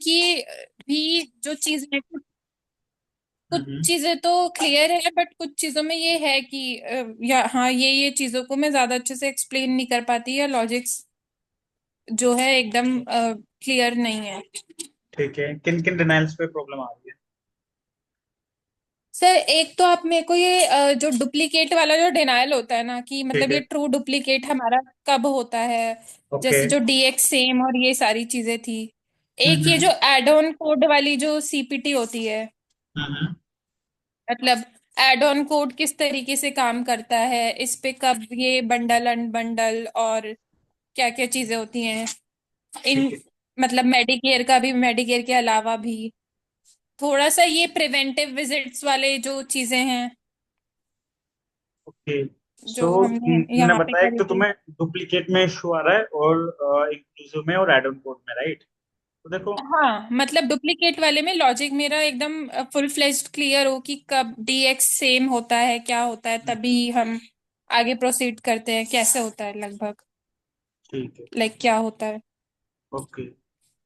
की भी जो चीज है, कुछ हम्म। चीजें तो क्लियर है बट कुछ चीजों में ये है कि या हाँ ये चीजों को मैं ज्यादा अच्छे से एक्सप्लेन नहीं कर पाती, या लॉजिक्स जो है एकदम क्लियर नहीं है। ठीक है, किन किन डिनाइल्स पे प्रॉब्लम आ रही है? सर एक तो आप मेरे को ये जो डुप्लीकेट वाला जो डिनायल होता है ना, कि ठीक मतलब ये है। ट्रू डुप्लीकेट हमारा कब होता है, ओके। जैसे जो डीएक्स सेम और ये सारी चीजें थी। एक ये हम्म। जो एड ऑन कोड वाली जो सीपीटी होती है, हम्म। मतलब एड ऑन कोड किस तरीके से काम करता है, इस पे कब ये बंडल अनबंडल और क्या क्या चीजें होती हैं इन, ठीक है। मतलब मेडिकेयर का भी, मेडिकेयर के अलावा भी थोड़ा सा ये प्रिवेंटिव विजिट्स वाले जो चीजें हैं ओके। जो सो हमने तुमने यहाँ पे बताया, एक करी तो थी। तुम्हें डुप्लीकेट में इशू आ रहा है और इंक्लूसिव में और एड ऑन कोड में, राइट? तो देखो। हाँ मतलब डुप्लीकेट वाले में लॉजिक मेरा एकदम फुल फ्लेज्ड क्लियर हो कि कब डीएक्स सेम होता है, क्या होता है, तभी हम आगे प्रोसीड करते हैं, कैसे होता है लगभग, ठीक है। लाइक क्या होता है। ओके।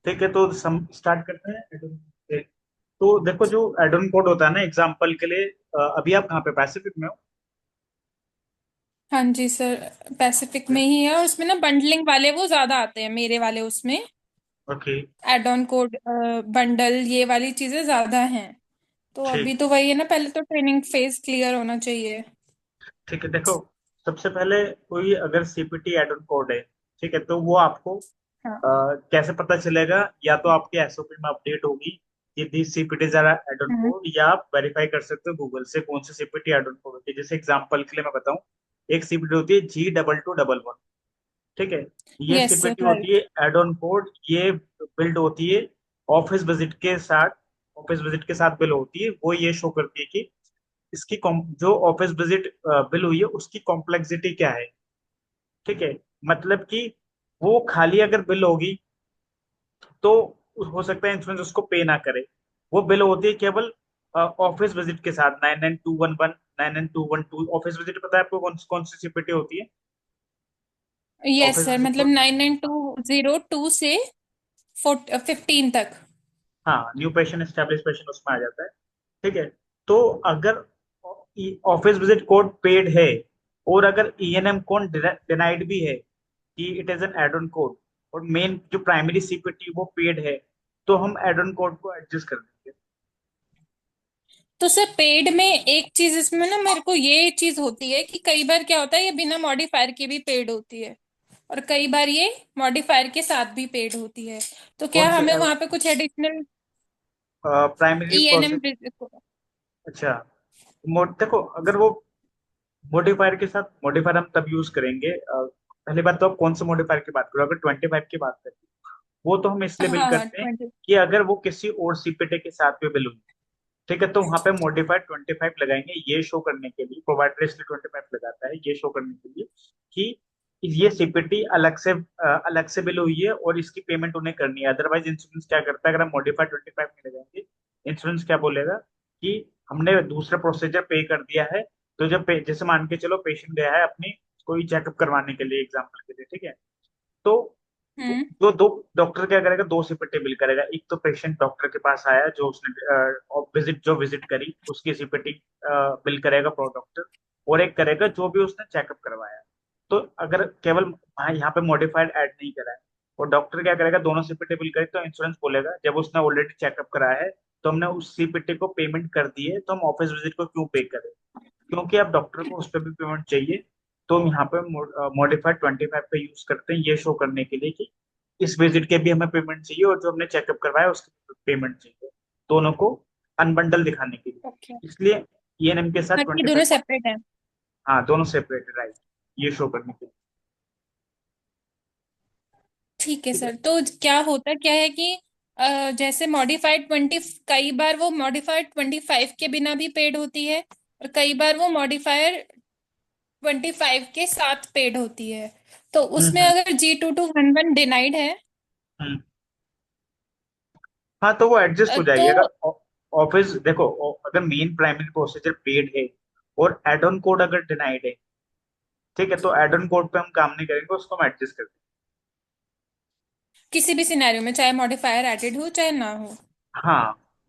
ठीक है, तो सम स्टार्ट करते हैं add-on से। तो देखो, जो एड ऑन कोड होता है ना, एग्जांपल के लिए, अभी आप कहाँ पे, पैसिफिक में हो? हाँ जी सर, पैसिफिक में ही है, और उसमें ना बंडलिंग वाले वो ज्यादा आते हैं मेरे वाले उसमें, okay. Add on code bundle ये वाली चीजें ज्यादा हैं। तो ठीक। अभी तो वही है ना, पहले तो ट्रेनिंग फेज क्लियर होना चाहिए। ठीक है, देखो, सबसे पहले कोई अगर सीपीटी एड ऑन कोड है, ठीक है, तो वो आपको हाँ। कैसे पता चलेगा? या तो आपके एसओपी में अपडेट होगी कि दी सीपीटी जरा एड ऑन हम्म। कोड, या आप वेरीफाई कर सकते हो गूगल से कौन सी सीपीटी एड ऑन कोड होती है। जैसे एग्जांपल के लिए मैं बताऊं, एक सीपीटी होती है G2211। ठीक है, ये यस सर, सीपीटी होती है राइट। Add on code. ये बिल्ड होती है ऑफिस विजिट के साथ। ऑफिस विजिट के साथ बिल होती है, वो ये शो करती है कि इसकी जो ऑफिस विजिट बिल हुई है उसकी कॉम्प्लेक्सिटी क्या है। ठीक है, मतलब कि वो खाली अगर बिल होगी तो हो सकता है इंश्योरेंस उसको पे ना करे। वो बिल होती है केवल ऑफिस विजिट के साथ, 99211, 99212। ऑफिस विजिट पता है आपको कौन कौन सी सीपीटी होती है? यस ऑफिस सर, विजिट मतलब को। 99202 से 15 तक। हाँ, न्यू पेशेंट एस्टेब्लिश पेशेंट उसमें आ जाता है। ठीक है, तो अगर ऑफिस विजिट कोड पेड है और अगर ईएनएम कोड डिनाइड भी है कि it is an add on code, और मेन जो प्राइमरी सीपीटी वो पेड है, तो हम एड ऑन कोड को एडजस्ट कर देंगे। तो सर पेड में एक चीज इसमें ना मेरे को ये चीज होती है कि कई बार क्या होता है, ये बिना मॉडिफायर के भी पेड होती है, और कई बार ये मॉडिफायर के साथ भी पेड होती है। तो कौन क्या से? हमें वहां पे कुछ एडिशनल प्राइमरी ईएनएम? प्रोसेस। अच्छा, देखो, अगर वो मॉडिफायर के साथ, मॉडिफायर हम तब यूज करेंगे, पहली बात तो आप कौन से मॉडिफायर की बात करो। अगर 25 की बात करें, वो तो हम इसलिए बिल हाँ हाँ, करते हैं 20। कि अगर वो किसी और सीपीटी के साथ भी बिल हुई। ठीक है, तो वहां पे मॉडिफाइड 25 लगाएंगे, ये शो करने के लिए, प्रोवाइडर इसलिए 25 लगाता है, ये शो करने के लिए कि ये सीपीटी अलग से बिल हुई है और इसकी पेमेंट उन्हें करनी है। अदरवाइज इंश्योरेंस क्या करता है, अगर हम मॉडिफाइड 25 में लगाएंगे, इंश्योरेंस क्या बोलेगा कि हमने दूसरा प्रोसीजर पे कर दिया है। तो जब जैसे मान के चलो पेशेंट गया है अपनी कोई चेकअप करवाने के लिए, एग्जाम्पल के लिए, ठीक है, तो हम्म। जो दो डॉक्टर क्या करेगा, दो सीपीटी बिल करेगा। एक तो पेशेंट डॉक्टर के पास आया, जो उसने विजिट करी, उसकी सीपीटी बिल करेगा प्रो डॉक्टर। और एक करेगा जो भी उसने चेकअप करवाया। तो अगर केवल यहाँ पे मॉडिफाइड ऐड नहीं करा है और डॉक्टर क्या करेगा, दोनों सीपीटी बिल करे, तो इंश्योरेंस बोलेगा जब उसने ऑलरेडी चेकअप कराया है तो हमने उस सीपीटी को पेमेंट कर दी है, तो हम ऑफिस विजिट को क्यों पे करें? क्योंकि अब डॉक्टर को उस पर भी पेमेंट चाहिए। तो हम यहाँ पे मॉडिफाइड 25 पे यूज करते हैं, ये शो करने के लिए कि इस विजिट के भी हमें पेमेंट चाहिए और जो हमने चेकअप करवाया उसकी पेमेंट चाहिए, दोनों को अनबंडल दिखाने के लिए। ओके। इसलिए ईएनएम के साथ हाँ, ये 25। दोनों सेपरेट है। हाँ, दोनों सेपरेट, राइट, ये शो करने के लिए। ठीक है ठीक है। सर, तो क्या होता क्या है कि जैसे मॉडिफाइड 20, कई बार वो मॉडिफाइड 25 के बिना भी पेड होती है, और कई बार वो मॉडिफायर 25 के साथ पेड होती है। तो उसमें हम्म। अगर G2211 डिनाइड है, हम्म। हाँ, तो वो एडजस्ट हो तो जाएगी अगर ऑफिस, देखो, अगर मेन प्राइमरी प्रोसीजर पेड है और एड ऑन कोड अगर डिनाइड है, ठीक है, तो एड ऑन कोड पे हम काम नहीं करेंगे, उसको हम एडजस्ट कर किसी भी सिनेरियो में, चाहे मॉडिफायर एडेड हो चाहे ना हो। हाँ,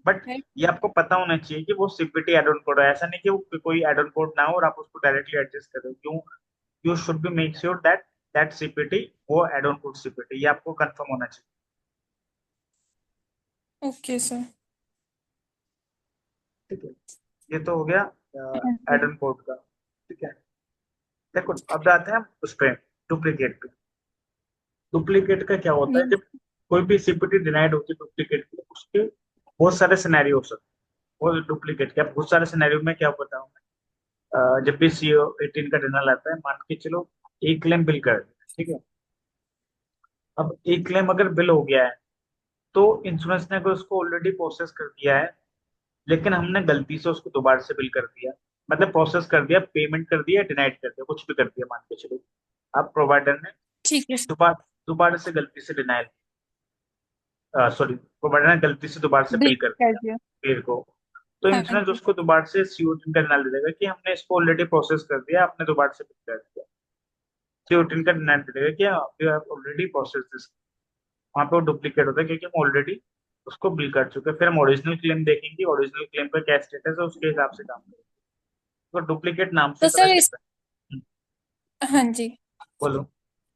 बट राइट। ये आपको पता होना चाहिए कि वो सीपीटी एड ऑन कोड है, ऐसा नहीं कि वो कोई एड ऑन कोड ना हो और आप उसको डायरेक्टली एडजस्ट करो। क्यों? You should be make sure that that CPT वो एड ऑन कोड सीपीटी, ये आपको कंफर्म होना चाहिए। Okay sir. ठीक है, ये तो हो गया हाँ एड जी। ऑन कोड का। ठीक है, देखो अब आते हैं हम उस पे, डुप्लीकेट पे। डुप्लीकेट का क्या होता है? ये- जब कोई भी सीपीटी डिनाइड होती है डुप्लीकेट के, उसके बहुत सारे सिनेरियो हो सकते हैं। वो डुप्लीकेट के, अब बहुत सारे सिनेरियो में क्या बताऊं मैं, जब भी सीओ 18 का डिनर आता है, मान के चलो एक क्लेम बिल कर दिया, ठीक है। अब एक क्लेम अगर बिल हो गया है, तो इंश्योरेंस ने अगर उसको ऑलरेडी प्रोसेस कर दिया है, लेकिन हमने गलती से उसको दोबारा से बिल कर दिया, मतलब प्रोसेस कर दिया, पेमेंट कर दिया, डिनाइड कर दिया, कुछ भी कर दिया मान के चलो। अब प्रोवाइडर ने ठीक है सर। दोबारा दोबारा से गलती से डिनाइल, सॉरी, प्रोवाइडर ने गलती से दोबारा से बिल बिल कर कर दिया दिया। पेड़ को, तो हाँ इंश्योरेंस जी। उसको दोबारा से सीओ का डिनाइल दे देगा कि हमने इसको ऑलरेडी प्रोसेस कर दिया, आपने दोबारा से बिल कर दिया। सीओ का डिनाइल दे देगा कि you have already process this. वहां पे वो डुप्लीकेट होता है क्योंकि हम ऑलरेडी उसको बिल कर चुके हैं। फिर हम ओरिजिनल क्लेम देखेंगे, ओरिजिनल क्लेम का क्या स्टेटस है, उसके हिसाब से काम करेंगे। तो डुप्लीकेट नाम से तो पता सर चल इस रहा है। हाँ जी। बोलो।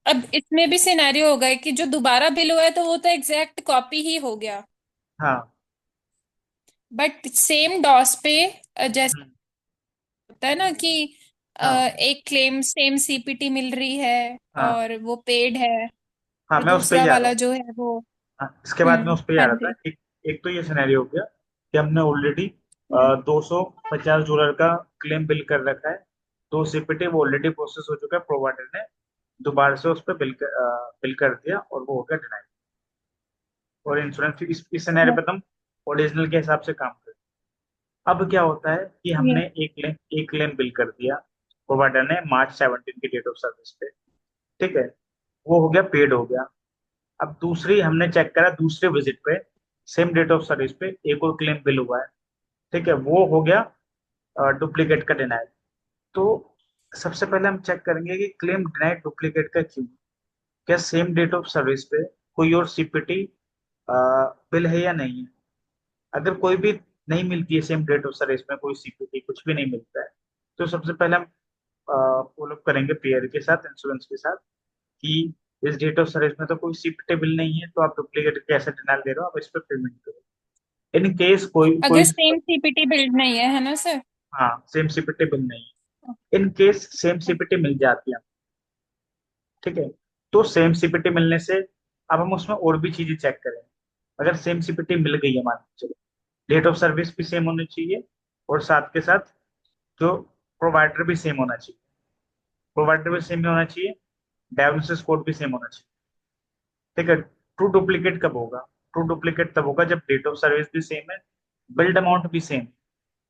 अब इसमें भी सिनेरियो होगा है कि जो दोबारा बिल हुआ है तो वो तो एग्जैक्ट कॉपी ही हो गया, हाँ। बट सेम डॉस पे जैसे हम्म, होता है ना कि हाँ एक क्लेम सेम सीपीटी मिल रही है हाँ और वो पेड है, हाँ, और मैं उस पे ही दूसरा आ रहा वाला हूँ। जो है वो। हाँ, इसके बाद मैं उस पे ही आ हाँ रहा था। जी। एक तो ये सिनेरियो हो गया कि हमने ऑलरेडी हम्म, 250 डॉलर का क्लेम बिल कर रखा है, तो सीपीटी वो ऑलरेडी प्रोसेस हो चुका है, प्रोवाइडर ने दोबारा से उस पर बिल कर दिया और वो हो गया डिनाई। और इंश्योरेंस इस सिनेरियो पे तुम ओरिजिनल के हिसाब से काम कर। अब क्या होता है कि ये हमने एक क्लेम बिल कर दिया प्रोवाइडर ने March 17 की डेट ऑफ सर्विस पे, ठीक है, वो हो गया, पेड हो गया। अब दूसरी हमने चेक करा, दूसरे विजिट पे सेम डेट ऑफ सर्विस पे एक और क्लेम बिल हुआ है, ठीक है, वो हो गया डुप्लीकेट का डिनाइल। तो सबसे पहले हम चेक करेंगे कि क्लेम डिनाइड डुप्लीकेट का क्यों। क्या सेम डेट ऑफ सर्विस पे कोई और सीपीटी बिल है या नहीं है? अगर कोई भी नहीं मिलती है सेम डेट ऑफ सर्विस में, कोई सीपीटी कुछ भी नहीं मिलता है, तो सबसे पहले हम फॉलो करेंगे पेयर के साथ, इंश्योरेंस के साथ, कि इस डेट ऑफ सर्विस में तो कोई सीपीटी बिल नहीं है, तो आप डुप्लीकेट कैसे डिनाइल दे रहे हो, आप इस पर पेमेंट करो। इन केस कोई अगर कोई सेम सीपीटी बिल्ड नहीं है ना सर? हाँ, सेम सीपीटी बिल नहीं है, इन केस सेम सीपीटी मिल जाती है, ठीक है, तो सेम सीपीटी मिलने से अब हम उसमें और भी चीजें चेक करें। अगर सेम सीपीटी मिल गई है मान के चलो, डेट ऑफ सर्विस भी सेम होनी चाहिए, और साथ के साथ जो प्रोवाइडर भी सेम होना चाहिए, प्रोवाइडर भी सेम होना चाहिए, डायग्नोसिस कोड भी सेम होना चाहिए, ठीक है। ट्रू डुप्लीकेट कब होगा? ट्रू डुप्लीकेट तब होगा जब डेट ऑफ सर्विस भी सेम है, बिल्ड अमाउंट भी सेम,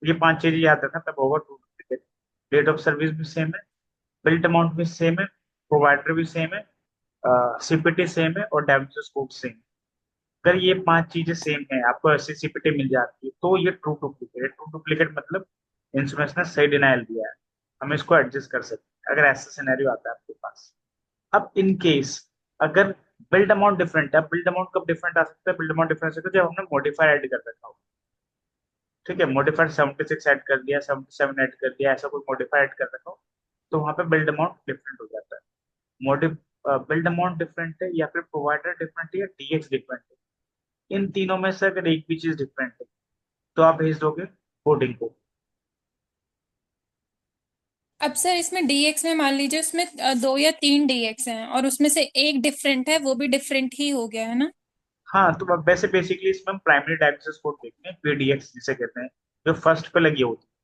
ये पांच चीजें याद रखना, तब होगा true duplicate. Date of service भी सेम है, बिल्ड अमाउंट भी सेम है, प्रोवाइडर भी सेम है, सीपीटी सेम है, और डायग्नोसिस कोड सेम। अगर ये पांच चीजें सेम है, आपको ऐसी सीपीटी मिल जाती है, तो ये ट्रू डुप्लीकेट है। ट्रू डुप्लीकेट मतलब इंश्योरेंस ने सही डिनाइल दिया है, हम इसको एडजस्ट कर सकते हैं अगर ऐसा सिनेरियो आता है आपके पास। अब इन केस अगर बिल्ड अमाउंट डिफरेंट है, बिल्ड अमाउंट कब डिफरेंट आ सकता है? बिल्ड अमाउंट डिफरेंट सकता है जब हमने मॉडिफायर ऐड कर रखा हो, ठीक है, मॉडिफायर 76 ऐड कर दिया, 77 ऐड कर दिया, ऐसा कोई मॉडिफायर ऐड कर रखा हो, तो वहां पे बिल्ड अमाउंट डिफरेंट हो जाता है। मॉडिफ बिल्ड अमाउंट डिफरेंट है, या फिर प्रोवाइडर डिफरेंट है, या डीएक्स डिफरेंट है, इन तीनों में से अगर एक भी चीज डिफरेंट है, तो आप भेज दोगे कोडिंग को। अब सर इसमें डीएक्स में मान लीजिए उसमें दो या तीन डीएक्स हैं और उसमें से एक डिफरेंट है, वो भी डिफरेंट ही हो गया है ना? हाँ, तो अब वैसे बेसिकली इसमें हम प्राइमरी डायग्नोसिस कोड देखते हैं, पीडीएक्स जिसे कहते हैं, जो फर्स्ट पे लगी होती है,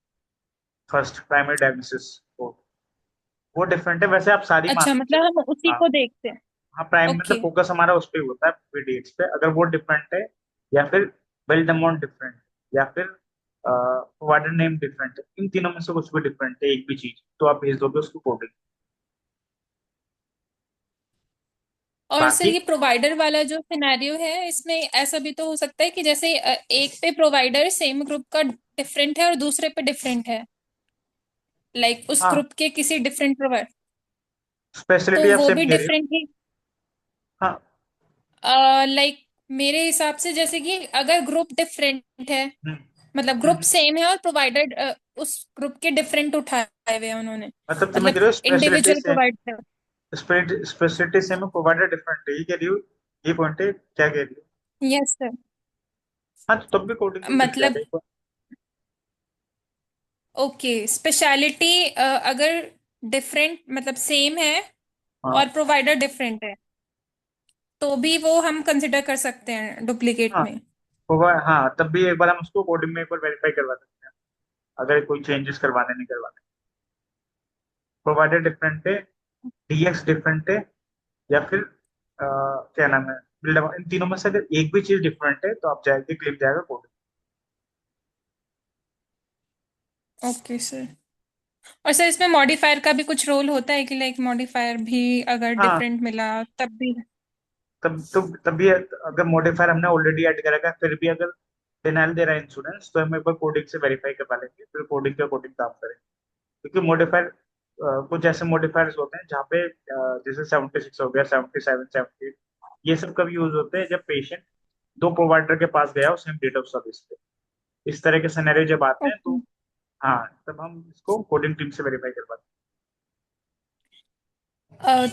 फर्स्ट प्राइमरी डायग्नोसिस कोड, वो डिफरेंट है। वैसे आप सारी मान अच्छा, के मतलब चलो। हम उसी हाँ को देखते हैं। हाँ, प्राइम मतलब ओके। फोकस हमारा उस पे ही होता है, पीडीएक्स पे। अगर वो डिफरेंट है, या फिर बिल्ड अमाउंट डिफरेंट, या फिर प्रोवाइडर नेम डिफरेंट है, इन तीनों में से कुछ भी डिफरेंट है, एक भी चीज, तो आप भेज दोगे उसको कोडिंग। और सर बाकी ये प्रोवाइडर वाला जो सिनेरियो है, इसमें ऐसा भी तो हो सकता है कि जैसे एक पे प्रोवाइडर सेम ग्रुप का डिफरेंट है और दूसरे पे डिफरेंट है, लाइक उस हाँ, ग्रुप के किसी डिफरेंट प्रोवाइडर, तो स्पेशलिटी आप वो सेम भी कह रही हो। डिफरेंट ही। हाँ, लाइक मेरे हिसाब से जैसे कि अगर ग्रुप डिफरेंट है, हम्म। मतलब ग्रुप हम्म। सेम है और प्रोवाइडर उस ग्रुप के डिफरेंट उठाए हुए हैं उन्होंने, मतलब समझ मतलब रहे हो, स्पेशलिटी इंडिविजुअल से, प्रोवाइडर। स्पेशलिटी से में प्रोवाइडर डिफरेंट है, ये कह रही हो? ये पॉइंट है, क्या कह रही हो? Yes sir. हाँ तो तब भी कोडिंग में चल मतलब जाएगा एक बार। ओके, स्पेशलिटी अगर डिफरेंट मतलब सेम है हाँ। और प्रोवाइडर डिफरेंट है, तो भी वो हम कंसिडर कर सकते हैं डुप्लीकेट हाँ में। होगा, हाँ तब भी एक बार हम उसको कोडिंग में एक बार वेरीफाई करवा सकते हैं, अगर कोई चेंजेस करवाने नहीं करवाने। प्रोवाइडर डिफरेंट है, डीएक्स डिफरेंट है, या फिर क्या नाम है, बिल्डअप, इन तीनों में से अगर एक भी चीज डिफरेंट है तो आप जाएंगे, क्लिक जाएगा कोडिंग। Okay sir. और सर इसमें मॉडिफायर का भी कुछ रोल होता है कि लाइक मॉडिफायर भी अगर हाँ डिफरेंट मिला तब भी? तब भी अगर मॉडिफायर हमने ऑलरेडी ऐड करा है, फिर भी अगर डिनाइल दे रहा है इंश्योरेंस, तो हम एक बार कोडिंग से वेरीफाई करवा लेंगे, फिर कोडिंग के अकॉर्डिंग काम करेंगे। क्योंकि मॉडिफायर, कुछ ऐसे मॉडिफायर्स होते हैं जहाँ पे जैसे 76 हो गया, 77, 78, ये सब कब यूज होते हैं, जब पेशेंट दो प्रोवाइडर के पास गया हो सेम डेट ऑफ सर्विस पे। इस तरह के सिनेरियो जब आते हैं ओके। तो हाँ, तब हम इसको कोडिंग टीम से वेरीफाई करवाते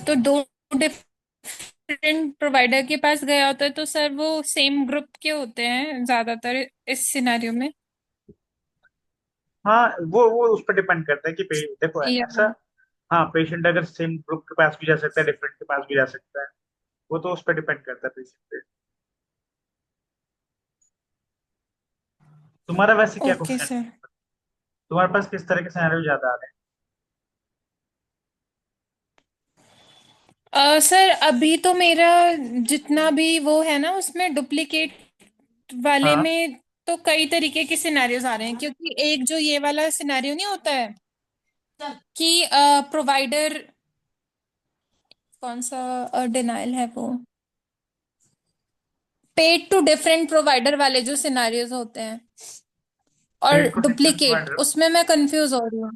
तो दो डिफरेंट प्रोवाइडर के पास गया होता है तो सर वो सेम ग्रुप के होते हैं ज्यादातर इस सिनेरियो में? हैं। हाँ वो उस पर डिपेंड करता है कि देखो या ऐसा, हाँ पेशेंट अगर सेम ग्रुप के पास भी जा सकता है, डिफरेंट के पास भी जा सकता है, वो तो उस पर डिपेंड करता है पेशेंट पे। तुम्हारा वैसे क्या ओके क्वेश्चन है? सर। तुम्हारे पास किस तरह के सिनेरियो ज्यादा आ रहे सर अभी तो मेरा जितना भी वो है ना उसमें डुप्लीकेट हैं? वाले हाँ। में तो कई तरीके के सिनेरियोज आ रहे हैं, क्योंकि एक जो ये वाला सिनेरियो नहीं होता है कि प्रोवाइडर, कौन सा डिनाइल है वो, पेड टू डिफरेंट प्रोवाइडर वाले जो सिनेरियोज होते हैं और paid to different duplicate, provider, उसमें मैं कंफ्यूज हो रही हूँ।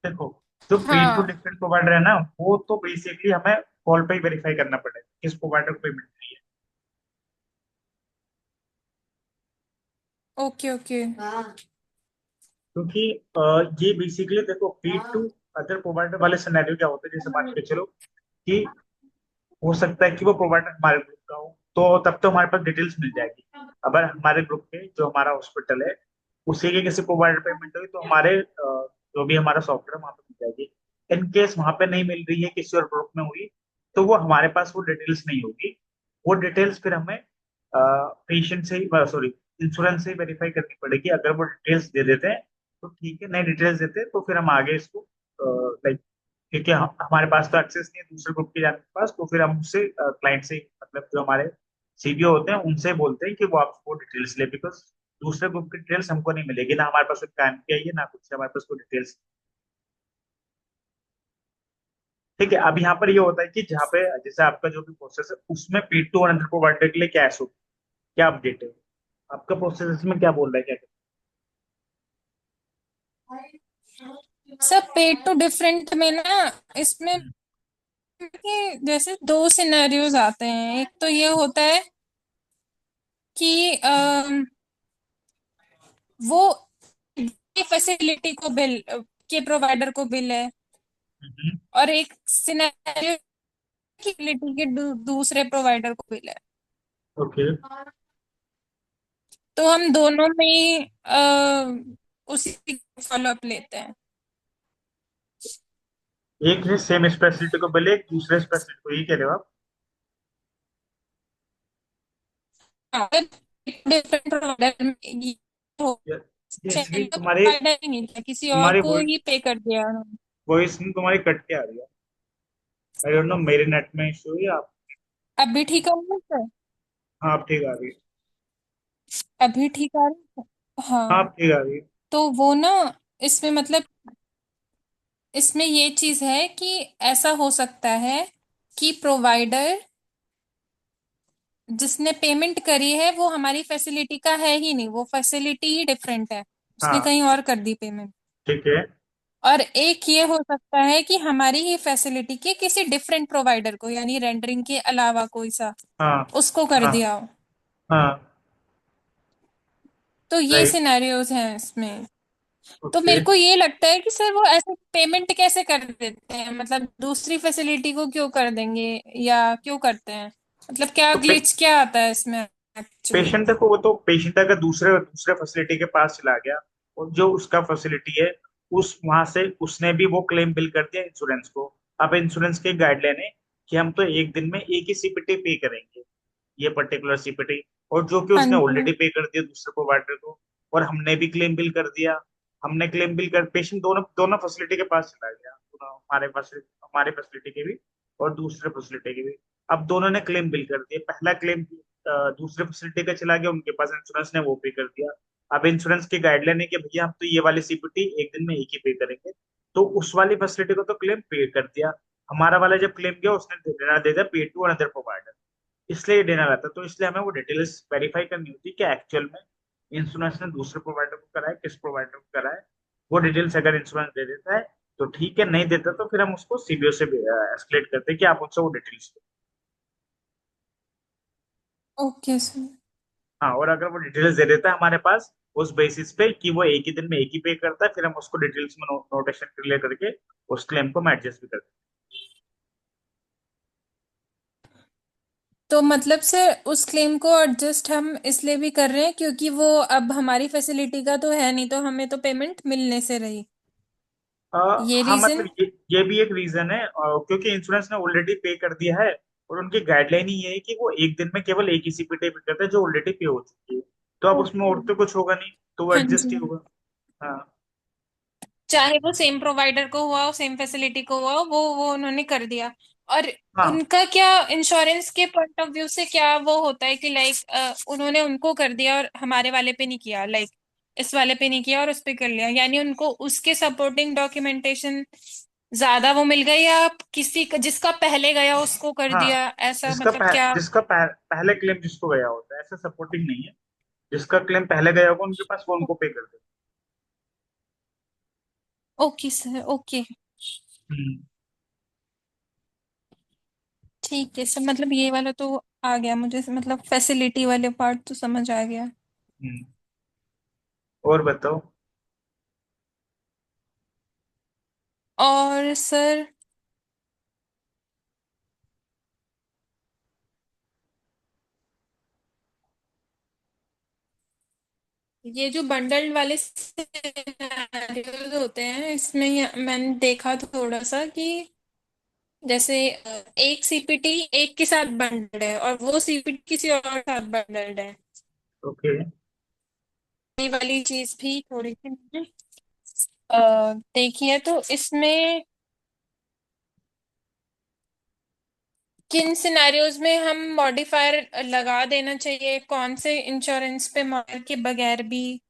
देखो जो पेड टू हाँ। डिफरेंट प्रोवाइडर है ना, वो तो बेसिकली हमें कॉल पे ही वेरीफाई करना पड़ेगा किस प्रोवाइडर को पेमेंट मिली है। Okay okay. क्योंकि ये बेसिकली देखो, पेड टू अदर प्रोवाइडर वाले सिनेरियो क्या होते हैं, जैसे मान के चलो कि हो सकता है कि वो प्रोवाइडर हमारे ग्रुप का हो, तो तब तो हमारे पास डिटेल्स मिल जाएगी। अगर हमारे ग्रुप के जो हमारा हॉस्पिटल है उसी के किसी प्रोवाइडर पेमेंट हुई, तो हमारे जो भी हमारा सॉफ्टवेयर वहां पे मिल जाएगी। इन केस वहां पे नहीं मिल रही है, किसी और ग्रुप में हुई, तो वो हमारे पास वो डिटेल्स नहीं होगी। वो डिटेल्स फिर हमें पेशेंट से ही, सॉरी, इंश्योरेंस से ही वेरीफाई करनी पड़ेगी। अगर वो डिटेल्स दे देते हैं तो ठीक है, नहीं डिटेल्स देते हैं तो फिर हम आगे इसको लाइक, क्योंकि हमारे पास तो एक्सेस नहीं है दूसरे ग्रुप के जाने के पास, तो फिर हम उससे क्लाइंट से, मतलब जो हमारे सीबीओ होते हैं उनसे बोलते हैं कि वो आपको डिटेल्स ले, बिकॉज दूसरे ग्रुप की डिटेल्स हमको नहीं मिलेगी ना, हमारे पास कोई काम किया है ना कुछ, हमारे पास कोई डिटेल्स। ठीक है, अब यहाँ पर ये होता है कि जहाँ पे जैसे आपका जो भी प्रोसेस है उसमें P2 और अंडर प्रोवाइडर के लिए क्या है, क्या अपडेट है, आपका प्रोसेस इसमें क्या बोल रहा है, क्या? सब पेड टू डिफरेंट में ना, इसमें हम्म। कि जैसे दो सिनेरियोज आते हैं। एक तो ये होता है कि वो फैसिलिटी को बिल के प्रोवाइडर को बिल है, हम्म। और एक सिनेरियो की फैसिलिटी के दूसरे प्रोवाइडर को बिल है। ओके। तो हम दोनों में ही उसी फॉलो अप लेते हैं। एक है सेम स्पेसिलिटी को बोले, एक दूसरे स्पेसिलिटी को, ये कह रहे हो आप? डिफरेंट प्रोवाइडर में ये हो, जैसे कि तुम्हारे, प्रोवाइडर ही नहीं था, किसी और तुम्हारी को ही पे कर दिया उन्होंने। वॉइस तुम्हारी कट के आ रही है। आई डोंट नो, मेरे नेट में इशू है या अभी ठीक आ रही है सर? हाँ आप ठीक आ रही है। अभी ठीक आ रही है? हाँ हाँ। आप ठीक आ रही है। तो वो ना, इसमें मतलब इसमें ये चीज है कि ऐसा हो सकता है कि प्रोवाइडर जिसने पेमेंट करी है वो हमारी फैसिलिटी का है ही नहीं, वो फैसिलिटी ही डिफरेंट है, उसने हाँ कहीं और कर दी पेमेंट। ठीक है। और एक ये हो सकता है कि हमारी ही फैसिलिटी के किसी डिफरेंट प्रोवाइडर को, यानी रेंडरिंग के अलावा कोई सा हाँ उसको कर हाँ दिया हो। हाँ। तो ये राइट। सिनेरियोज हैं इसमें। तो ओके। मेरे को ये लगता है कि सर वो ऐसे पेमेंट कैसे कर देते हैं, मतलब दूसरी फैसिलिटी को क्यों कर देंगे, या क्यों करते हैं, मतलब क्या तो ग्लिच क्या आता है इसमें एक्चुअली। पेशेंट देखो, वो तो पेशेंट अगर दूसरे दूसरे फैसिलिटी के पास चला गया और जो उसका फैसिलिटी है उस वहां से उसने भी वो क्लेम बिल कर दिया इंश्योरेंस को। अब इंश्योरेंस की गाइडलाइन है कि हम तो एक दिन में एक ही सीपीटी पे करेंगे, ये पर्टिकुलर सीपीटी। और जो कि हाँ उसने जी। ऑलरेडी पे कर दिया दूसरे प्रोवाइडर को, और हमने भी क्लेम बिल कर दिया। हमने क्लेम बिल कर, पेशेंट दोनों दोनों फैसिलिटी के पास चला गया, दोनों हमारे पास, हमारे फैसिलिटी के भी और दूसरे फैसिलिटी के भी। अब दोनों ने क्लेम बिल कर दिया, पहला क्लेम दूसरे फैसिलिटी का चला गया, उनके पास इंश्योरेंस ने वो पे कर दिया। अब इंश्योरेंस की गाइडलाइन है कि भैया हम तो ये वाली सीपीटी एक दिन में एक ही पे करेंगे, तो उस वाली फैसिलिटी को तो क्लेम पे कर दिया। हमारा वाला जब क्लेम गया उसने देना दे दिया पे टू अनदर प्रोवाइडर, इसलिए देना रहता है। तो इसलिए हमें वो डिटेल्स वेरीफाई करनी होती है कि एक्चुअल में इंश्योरेंस ने दूसरे प्रोवाइडर को करा है, किस प्रोवाइडर को करा है। वो डिटेल्स अगर इंश्योरेंस दे देता है तो ठीक है, नहीं देता तो फिर हम उसको सीबीओ से एस्केलेट करते हैं कि आप उनसे वो डिटेल्स। Okay sir. हाँ, और अगर वो डिटेल्स दे देता है हमारे पास उस बेसिस पे कि वो एक ही दिन में एक ही पे करता है, फिर हम उसको डिटेल्स में नोटेशन क्लियर करके उस क्लेम को हम एडजस्ट भी करते तो मतलब सर उस क्लेम को एडजस्ट हम इसलिए भी कर रहे हैं क्योंकि वो अब हमारी फैसिलिटी का तो है नहीं, तो हमें तो पेमेंट मिलने से रही, हैं। ये हाँ रीजन। मतलब ये भी एक रीजन है, क्योंकि इंश्योरेंस ने ऑलरेडी पे कर दिया है। और उनकी गाइडलाइन ही ये है कि वो एक दिन में केवल एक ही सीपीटी पे करता है जो ऑलरेडी पे हो चुकी है। तो अब उसमें और तो कुछ होगा नहीं, तो वो हाँ एडजस्ट जी। ही होगा। हाँ चाहे वो सेम प्रोवाइडर को हुआ हो, सेम फैसिलिटी को हुआ हो, वो उन्होंने कर दिया। और हाँ उनका क्या, इंश्योरेंस के पॉइंट ऑफ व्यू से क्या वो होता है कि लाइक उन्होंने उनको कर दिया और हमारे वाले पे नहीं किया, लाइक इस वाले पे नहीं किया और उस पे कर लिया, यानी उनको उसके सपोर्टिंग डॉक्यूमेंटेशन ज्यादा वो मिल गई, या किसी का जिसका पहले गया उसको कर हाँ। दिया, ऐसा मतलब क्या। पहले क्लेम जिसको गया होता है, ऐसा सपोर्टिंग नहीं है। जिसका क्लेम पहले गया होगा उनके पास, वो उनको पे कर दे। Okay sir, okay. हम्म। ठीक है सर, मतलब ये वाला तो आ गया मुझे, मतलब फैसिलिटी वाले पार्ट तो समझ आ गया। हम्म। और बताओ। और सर ये जो बंडल वाले सिनेरियोज होते हैं इसमें मैंने देखा थोड़ा सा कि जैसे एक सीपीटी एक के साथ बंडल्ड है और वो सीपीटी किसी और के साथ बंडल्ड है। ओके। ये वाली चीज भी थोड़ी सी मैंने देखी है, तो इसमें किन सिनेरियोज में हम मॉडिफायर लगा देना चाहिए, कौन से इंश्योरेंस पे मॉडिफायर के बगैर भी,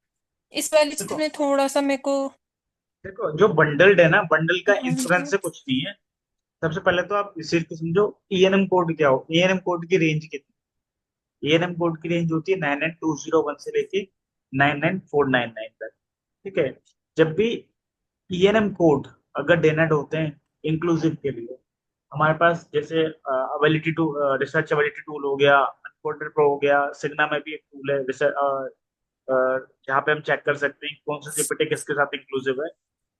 इस वाली चीज देखो में थोड़ा सा मेरे को। देखो, जो बंडल्ड है ना, बंडल का हाँ इंश्योरेंस जी। से कुछ नहीं है। सबसे पहले तो आप इस चीज को समझो, ईएनएम कोड क्या हो, ईएनएम कोड की रेंज कितनी। ईएनएम कोड की रेंज होती है 99201 से लेके 99499 तक। ठीक है। जब भी ईएनएम कोड अगर डेनाड होते हैं इंक्लूसिव के लिए, हमारे पास जैसे अवेलिटी टू रिसर्च अवेलिटी टूल हो गया, अनकोडेड प्रो हो गया, सिग्ना में भी एक टूल है जहाँ पे हम चेक कर सकते हैं कौन सी सीपीटी किसके साथ इंक्लूसिव है।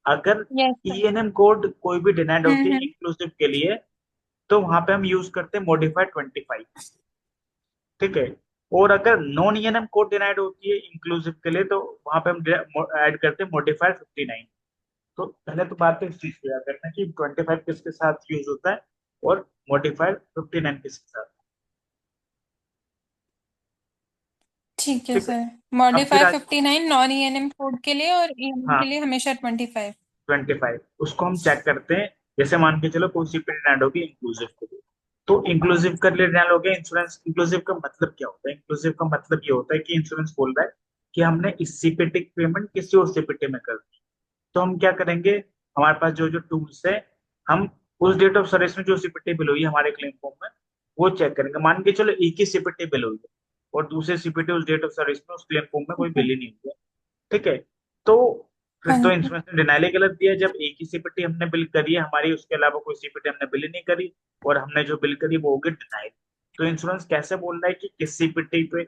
अगर यस सर। ईएनएम कोड कोई भी डिनाइड होती है हम्म। इंक्लूसिव के लिए, तो वहां पे हम यूज करते हैं मॉडिफाइड 25। ठीक है। और अगर नॉन ईएनएम कोड डिनाइड होती है इंक्लूसिव के लिए, तो वहां पे हम ऐड करते हैं मॉडिफाइड 59। तो पहले तो बात है इस चीज को याद रखना कि 25 किसके साथ यूज होता है और मॉडिफाइड 59 किसके साथ। ठीक है ठीक है। सर। अब फिर मॉडिफाई आज, 59 नॉन ईएनएम कोड के लिए, और ईएनएम के हाँ, लिए हमेशा 25। 25 उसको हम चेक करते हैं। जैसे मान के चलो कोई सीपीटी ऐड होगी इंक्लूसिव के लिए, तो इंक्लूसिव कर लिए ऐड हो गया इंश्योरेंस। इंक्लूसिव का मतलब क्या होता है? इंक्लूसिव का मतलब ये होता है कि इंश्योरेंस बोल रहा है कि हमने इस सीपीटी की पेमेंट किसी और सीपीटी में कर दी। तो हम क्या करेंगे, हमारे पास जो जो टूल्स है, हम उस डेट ऑफ सर्विस में जो सीपीटी बिल हुई है हमारे क्लेम फॉर्म में, वो चेक करेंगे। मान के चलो एक ही सीपीटी बिल हुई है और दूसरे सीपीटी उस डेट ऑफ सर्विस में उस क्लेम फॉर्म में कोई ठीक है। बिल ही नहीं हुआ। ठीक है। तो फिर तो हाँ। इंश्योरेंस ने डिनाइल ही गलत दिया, जब एक ही सीपीटी हमने बिल करी है हमारी, उसके अलावा कोई सीपीटी हमने बिल ही नहीं करी, और हमने जो बिल करी वो हो गई डिनाइल। तो इंश्योरेंस कैसे बोल रहा है कि किस सीपीटी पे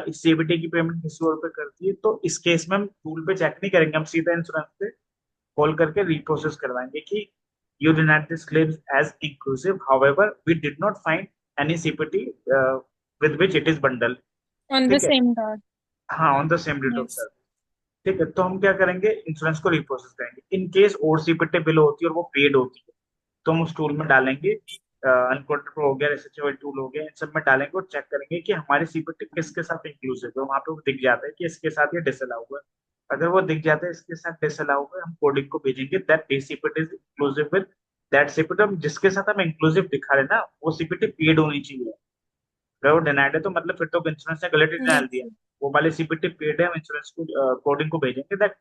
इस सीपीटी की पेमेंट किसी और पे करती है? तो इस केस में हम टूल पे चेक नहीं करेंगे, हम सीधा इंश्योरेंस पे कॉल करके रिप्रोसेस करवाएंगे कि you denied this claims as inclusive, however we did not find any CPT with which it is bundle. On the ठीक है। Same card. हाँ, on the same date of yes. Service. ठीक है, तो हम क्या करेंगे, इंश्योरेंस को रिप्रोसेस करेंगे। इन केस और सीपीटी बिल होती है और वो पेड होती है, तो हम उस टूल में डालेंगे, अनकोटेड प्रो हो गया, एसएचओ टूल हो गया, इन सब में डालेंगे और चेक करेंगे कि हमारी सीपीटी किसके साथ इंक्लूसिव है। वहां पे वो दिख जाता है कि इसके साथ ये डिसअलाउ हुआ है। अगर वो दिख जाता है इसके साथ डिसअलाउ हुआ है, हम कोडिंग को भेजेंगे that this CPT is inclusive with that CPT. हम जिसके साथ हम इंक्लूसिव दिखा रहे हैं ना, वो सीपीटी पेड होनी चाहिए। अगर वो डिनाइड है तो मतलब फिर तो इंश्योरेंस ने गलत ही डिनाइल दिया। यस। वो वाले सीपीटी पेड है, हम इंश्योरेंस को कोडिंग को भेजेंगे दैट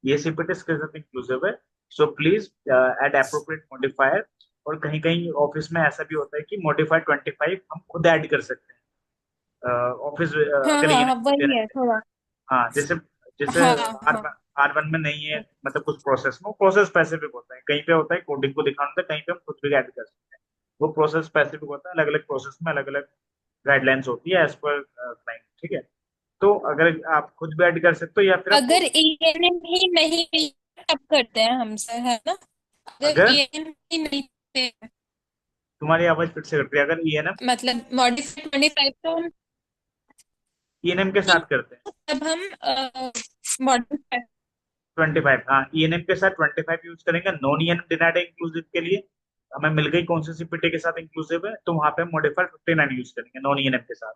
ये सीपीटी इसके साथ इंक्लूसिव है, so please add appropriate modifier. और कहीं कहीं ऑफिस में ऐसा भी होता है कि मॉडिफायर 25 हम खुद ऐड कर सकते हैं ऑफिस, हाँ अगर हाँ ये हाँ, दे वही रहे है हैं। थोड़ा। हाँ, जैसे जैसे हाँ आर हाँ। R1 में नहीं है, मतलब कुछ प्रोसेस में प्रोसेस स्पेसिफिक होता है, कहीं पे होता है कोडिंग को दिखाना होता है, कहीं पे हम खुद भी ऐड कर सकते हैं। वो प्रोसेस स्पेसिफिक होता है, अलग अलग प्रोसेस में अलग अलग गाइडलाइंस होती है एज पर क्लाइंट। ठीक है, तो अगर आप खुद भी ऐड कर सकते हो या फिर आप अगर ईएनएम ही नहीं पे तब करते हैं हम सर, है ना? अगर अगर ईएनएम ही नहीं पे, तुम्हारी आवाज फिर से कट रही है, अगर ईएनएम मतलब मॉडिफाइड 25 तो हम, ईएनएम के साथ करते हैं तब हम मॉडिफाइड। 25, हाँ ईएनएम के साथ 25 यूज करेंगे। नॉन ईएनएम डिनाइड इंक्लूसिव के लिए हमें मिल गई कौन सी सीपीटी के साथ इंक्लूसिव है, तो वहां पे हम मॉडिफायर 59 यूज करेंगे नॉन ईएनएम के साथ।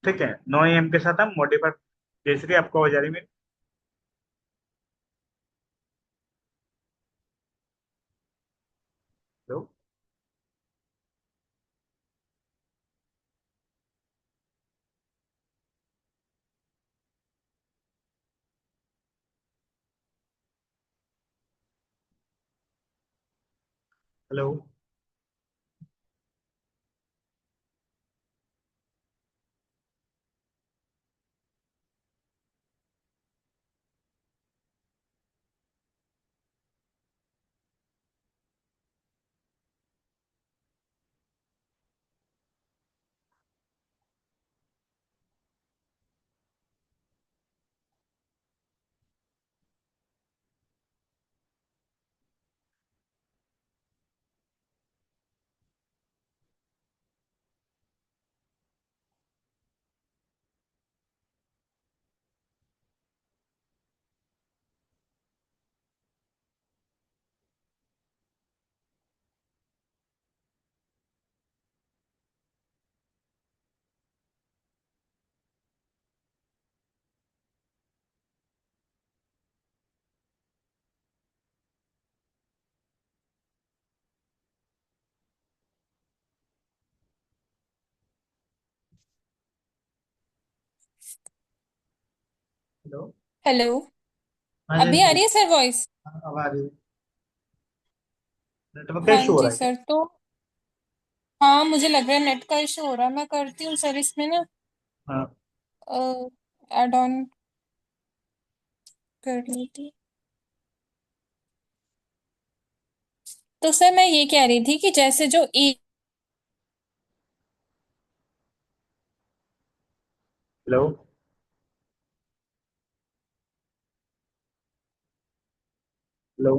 ठीक है, नॉन ईएनएम के साथ हम मॉडिफायर, जैसे आपको आवाज आ रही है मेरी? हेलो। हेलो। हेलो। हेलो। हाँ अभी आ जैसे, रही है सर वॉइस? अब आ रही है। नेटवर्क का हाँ इशू हो जी रहा है क्या? सर, तो हाँ मुझे लग रहा है नेट का इशू हो रहा है। मैं करती हूँ सर इसमें ना, हाँ। एड ऑन कर लेती। तो सर मैं ये कह रही थी कि जैसे जो ई, हेलो। हेलो।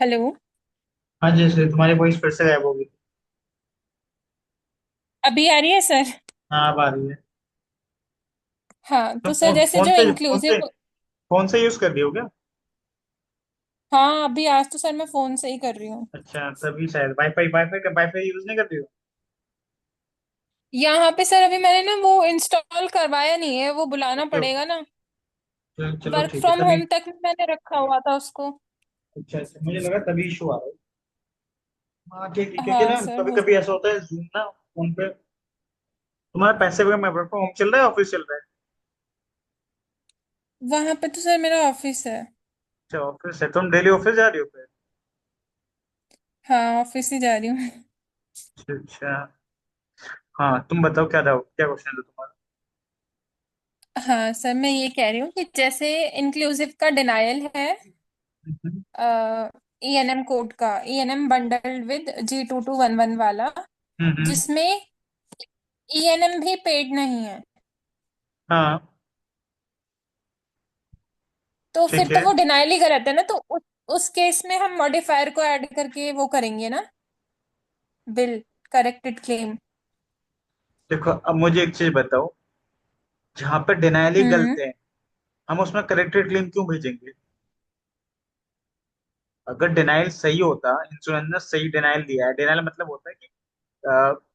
हेलो। हाँ जैसे तुम्हारी वॉइस फिर से गायब होगी। अभी आ रही है सर? हाँ अब आ रही है। हाँ तो तो सर जैसे फोन जो से इंक्लूसिव, फोन से यूज कर रही हो क्या? हाँ अभी आज तो सर मैं फोन से ही कर रही हूँ। अच्छा, तभी शायद वाईफाई यूज नहीं कर रही हो? यहाँ पे सर अभी मैंने ना वो इंस्टॉल करवाया नहीं है, वो बुलाना ओके ओके, पड़ेगा ना। चलो वर्क ठीक है फ्रॉम तभी। होम तक में मैंने रखा हुआ था उसको। अच्छा अच्छा, मुझे लगा तभी इशू आ रहा है। हाँ ठीक है, क्योंकि हाँ ना सर कभी हो कभी सकता। ऐसा होता है जूम ना फोन पे तुम्हारा पैसे वगैरह मैं वर्क फ्रॉम होम चल रहा है, ऑफिस चल रहा है? वहां पे तो सर मेरा ऑफिस है। अच्छा ऑफिस है, तुम डेली ऑफिस जा रही हो फिर? हाँ, ऑफिस ही जा रही हूँ। अच्छा अच्छा। हाँ तुम बताओ, क्या था, क्या क्वेश्चन था तुम्हारा? हाँ सर, मैं ये कह रही हूँ कि जैसे इंक्लूसिव का डिनायल है, हम्म ईएनएम कोड का, ईएनएम बंडल्ड विद G2211 वाला, हम्म। जिसमें ईएनएम भी पेड नहीं है, हाँ तो फिर ठीक तो है। वो डिनायल ही कराता है ना, तो उस केस में हम मॉडिफायर को ऐड करके वो करेंगे ना, बिल, करेक्टेड क्लेम। देखो अब मुझे एक चीज बताओ, जहाँ पे डिनाइल ही हम्म। गलत है, हम उसमें करेक्टेड क्लेम क्यों भेजेंगे? अगर डिनाइल सही होता, इंश्योरेंस ने सही डिनाइल दिया है, डिनाइल मतलब होता है कि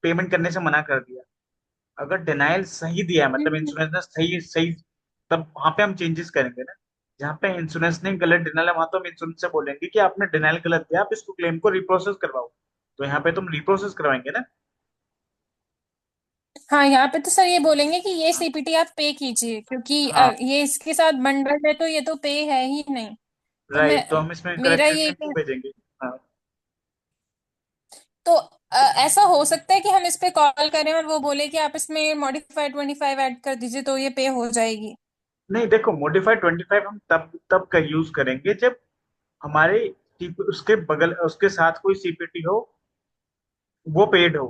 पेमेंट करने से मना कर दिया। अगर डिनाइल सही दिया है मतलब हम्म। इंश्योरेंस ने सही सही, तब वहां पे हम चेंजेस करेंगे ना। जहाँ पे इंश्योरेंस ने गलत डिनाइल है, वहां तो हम इंश्योरेंस से बोलेंगे कि आपने डिनाइल गलत दिया, आप इसको क्लेम को रिप्रोसेस करवाओ। तो यहाँ पे तुम रिप्रोसेस करवाएंगे ना। हाँ, यहाँ पे तो सर ये बोलेंगे कि ये सीपीटी आप पे कीजिए, क्योंकि हाँ ये इसके साथ बंडल है, तो ये तो पे है ही नहीं। तो मैं, राइट, तो हम इसमें मेरा करेक्टेड ये क्लेम क्यों भेजेंगे? हाँ। तो ऐसा हो सकता है कि हम इस पे कॉल करें और वो बोले कि आप इसमें मॉडिफाइड 25 ऐड कर दीजिए, तो ये पे हो जाएगी। नहीं देखो, मॉडिफाइड 25 हम तब तब का यूज करेंगे जब हमारे उसके बगल उसके साथ कोई सीपीटी हो, वो पेड हो।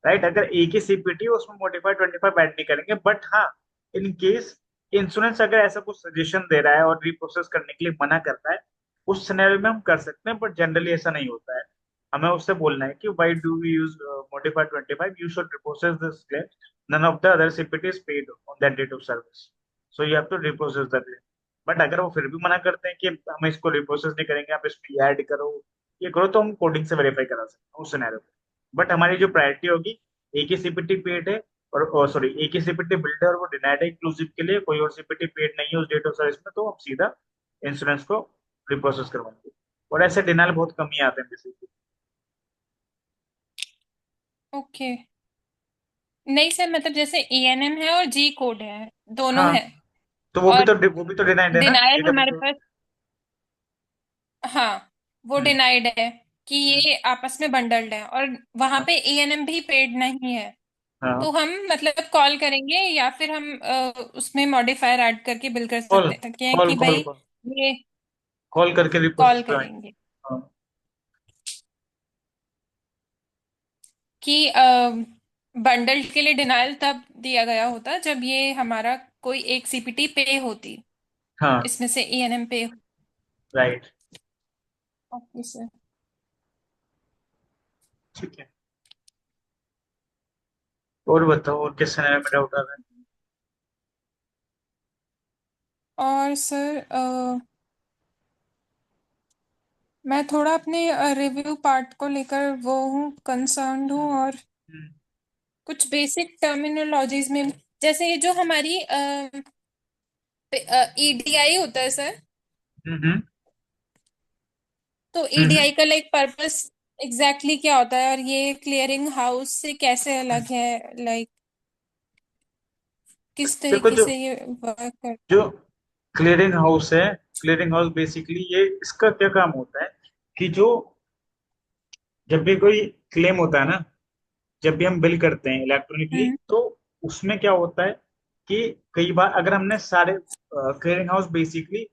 राइट, अगर एक ही सीपीटी हो उसमें मॉडिफाइड 25 ऐड नहीं करेंगे, बट हाँ इन केस इंश्योरेंस अगर ऐसा कुछ सजेशन दे रहा है और रिप्रोसेस करने के लिए मना करता है, उस सिनेरियो में हम कर सकते हैं, बट जनरली ऐसा नहीं होता है। हमें उससे बोलना है कि why do we use modified 25, you should reprocess this claim, none of the other CPT is paid on that date of service, so you have to reprocess the claim. But अगर वो फिर भी मना करते हैं कि हम इसको रिप्रोसेस नहीं करेंगे, आप इसमें ऐड करो, ये करो, तो हम कोडिंग से वेरीफाई करा सकते हैं उस सिनेरियो पे। बट हमारी जो प्रायोरिटी होगी, एक ही सीपीटी पेड है, और सॉरी एक ही सीपीटी बिल्ड है और वो डिनाइड है इंक्लूसिव के लिए, कोई और सीपीटी पेड नहीं है उस डेट ऑफ सर्विस में, तो हम सीधा इंश्योरेंस को रिप्रोसेस करवाएंगे। और ऐसे डिनाइल बहुत कम ही आते हैं बेसिकली। ओके। नहीं सर, मतलब जैसे ईएनएम है और जी कोड है, दोनों हाँ है, तो और वो भी तो डिनाइड है ना, डिनायल हमारे डीडब्ल्यू। पास, हाँ, वो हम्म डिनाइड है कि हम्म, ये आपस में बंडल्ड है, और वहां हाँ पे ईएनएम भी पेड नहीं है। हाँ। तो हम मतलब कॉल करेंगे, या फिर हम उसमें मॉडिफायर ऐड करके बिल कर कॉल सकते हैं कॉल कि कॉल भाई कॉल ये, कॉल करके कॉल रिप्रोसेस करवाएंगे। करेंगे हाँ कि बंडल के लिए डिनायल तब दिया गया होता जब ये हमारा कोई एक सीपीटी पे होती, हाँ इसमें से ईएनएम पे। राइट। Okay sir. ठीक है, और बताओ, और किस सिनेरियो में डाउट आ रहा है? और सर मैं थोड़ा अपने रिव्यू पार्ट को लेकर वो हूँ, कंसर्न्ड हूँ, और हम्म कुछ बेसिक टर्मिनोलॉजीज में, जैसे ये जो हमारी ईडीआई होता है सर, हम्म तो हम्म ईडीआई का लाइक पर्पस एग्जैक्टली क्या होता है, और ये क्लियरिंग हाउस से कैसे अलग है, लाइक किस देखो तरीके जो से ये वर्क करता जो है। क्लियरिंग हाउस है, क्लियरिंग हाउस बेसिकली ये इसका क्या काम होता है कि जो जब भी कोई क्लेम होता है ना, जब भी हम बिल करते हैं इलेक्ट्रॉनिकली, हम्म। तो उसमें क्या होता है कि कई बार अगर हमने सारे, clearing house basically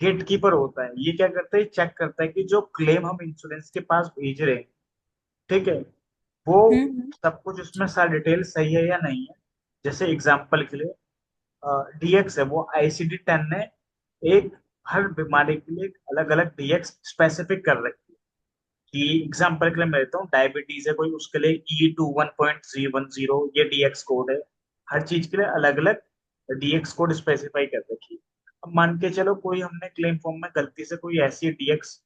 gate keeper होता है, ये क्या करता है, चेक करता है कि जो क्लेम हम इंश्योरेंस के पास भेज रहे हैं, ठीक है, वो हम्म। सब कुछ उसमें सारा डिटेल सही है या नहीं है। जैसे एग्जांपल के लिए डीएक्स है, वो आईसीडी 10 ने एक हर बीमारी के लिए अलग अलग डीएक्स स्पेसिफिक कर रखी है। कि एग्जांपल के लिए मैं लेता हूँ, डायबिटीज है कोई, उसके लिए E21.010 ये डीएक्स कोड है। हर चीज के लिए अलग अलग डीएक्स कोड स्पेसिफाई कर रखी है। अब मान के चलो कोई हमने क्लेम फॉर्म में गलती से कोई ऐसी डीएक्स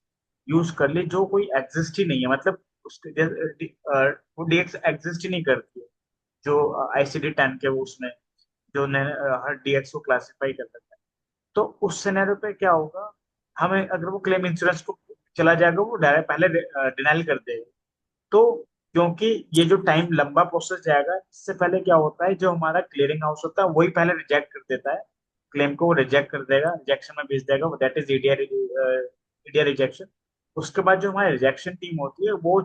यूज कर ली जो कोई एग्जिस्ट ही नहीं है, मतलब उसके वो डीएक्स एग्जिस्ट ही नहीं करती है, जो आईसीडी 10 के वो उसमें जो ने हर डीएक्स को क्लासिफाई कर रखा है। तो उस सिनेरियो पे क्या होगा, हमें अगर वो क्लेम इंश्योरेंस को चला जाएगा, वो डायरेक्ट पहले डिनाइल कर देगा। तो क्योंकि ये जो टाइम लंबा प्रोसेस जाएगा, इससे पहले क्या होता है, जो हमारा क्लियरिंग हाउस होता है वही पहले रिजेक्ट कर देता है। क्लेम को वो रिजेक्ट कर देगा, रिजेक्शन में भेज देगा, that is EDR, EDR rejection. उसके बाद जो हमारी रिजेक्शन टीम होती है वो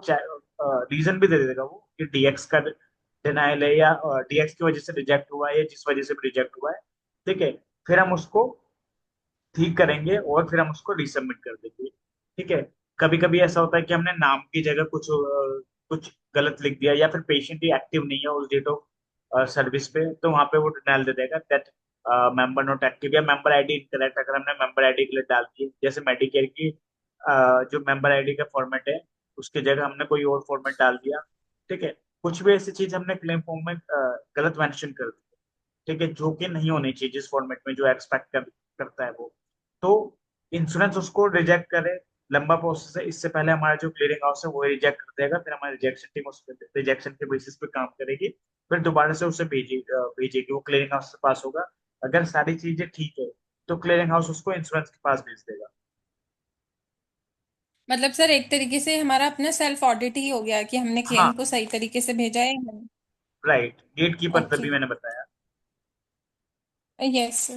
रीजन भी दे देगा वो, कि डीएक्स का डिनाइल है, या डीएक्स की वजह से रिजेक्ट हुआ है, या जिस वजह से भी रिजेक्ट हुआ है। ठीक है, फिर हम उसको ठीक करेंगे और फिर हम उसको रीसबमिट कर देंगे। ठीक है। कभी कभी ऐसा होता है कि हमने नाम की जगह कुछ गलत लिख दिया, या फिर पेशेंट ही एक्टिव नहीं है उस डेट ऑफ सर्विस पे, तो वहां पे वो डिनाइल दे देगा दैट मेंबर नॉट एक्टिव, या मेंबर आईडी इनकरेक्ट अगर हमने मेंबर आईडी के लिए डाल दी, जैसे मेडिकेयर की जो मेंबर आईडी का फॉर्मेट है उसकी जगह हमने कोई और फॉर्मेट डाल दिया। ठीक है। कुछ भी ऐसी चीज हमने क्लेम फॉर्म में गलत मेंशन कर दी, ठीक है, जो कि नहीं होनी चाहिए जिस फॉर्मेट में जो एक्सपेक्ट करता है वो, तो इंश्योरेंस उसको रिजेक्ट करे। लंबा प्रोसेस है, इससे पहले हमारा जो क्लियरिंग हाउस है वो रिजेक्ट कर देगा, फिर हमारी रिजेक्शन टीम उस रिजेक्शन के बेसिस पे काम करेगी, फिर दोबारा से उसे भेजेगी, वो क्लियरिंग हाउस से पास होगा। अगर सारी चीजें ठीक है तो क्लियरिंग हाउस उसको इंश्योरेंस के पास भेज देगा। मतलब सर एक तरीके से हमारा अपना सेल्फ ऑडिट ही हो गया कि हमने क्लेम हाँ, को सही तरीके से भेजा है या नहीं। Right, gate keeper okay. तभी मैंने बताया। यस।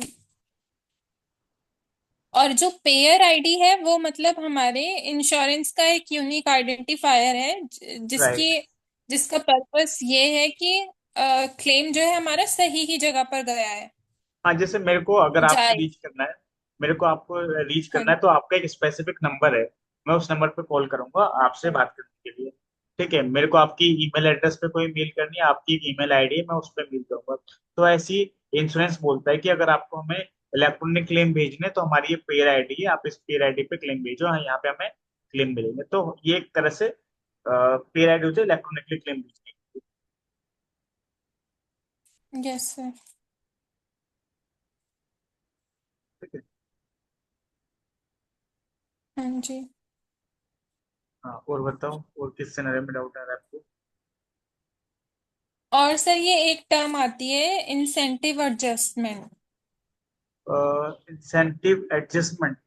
और जो पेयर आईडी है वो मतलब हमारे इंश्योरेंस का एक यूनिक आइडेंटिफायर है, राइट। जिसका पर्पस ये है कि क्लेम जो है हमारा सही ही जगह पर गया है। हाँ, जैसे मेरे को अगर आपको जाए। रीच करना है, मेरे को आपको रीच हाँ। करना है, तो आपका एक स्पेसिफिक नंबर है, मैं उस नंबर पे कॉल करूंगा आपसे बात करने के लिए। ठीक है, मेरे को आपकी ईमेल एड्रेस पे कोई मेल करनी है, आपकी एक ईमेल आईडी है, मैं उस पर मेल करूंगा। तो ऐसी इंश्योरेंस बोलता है कि अगर आपको हमें इलेक्ट्रॉनिक क्लेम भेजने, तो हमारी ये पेयर आईडी है, आप इस पेयर आईडी पे क्लेम भेजो, हाँ यहाँ पे हमें क्लेम मिलेंगे। तो ये एक तरह से पेयर आईडी होती है इलेक्ट्रॉनिकली क्लेम भेजने की। Yes sir. ठीक है। हाँ जी। हाँ, और बताओ, और किस सिनेरियो में डाउट आ रहा है आपको? और सर ये एक टर्म आती है इंसेंटिव एडजस्टमेंट। Incentive adjustment.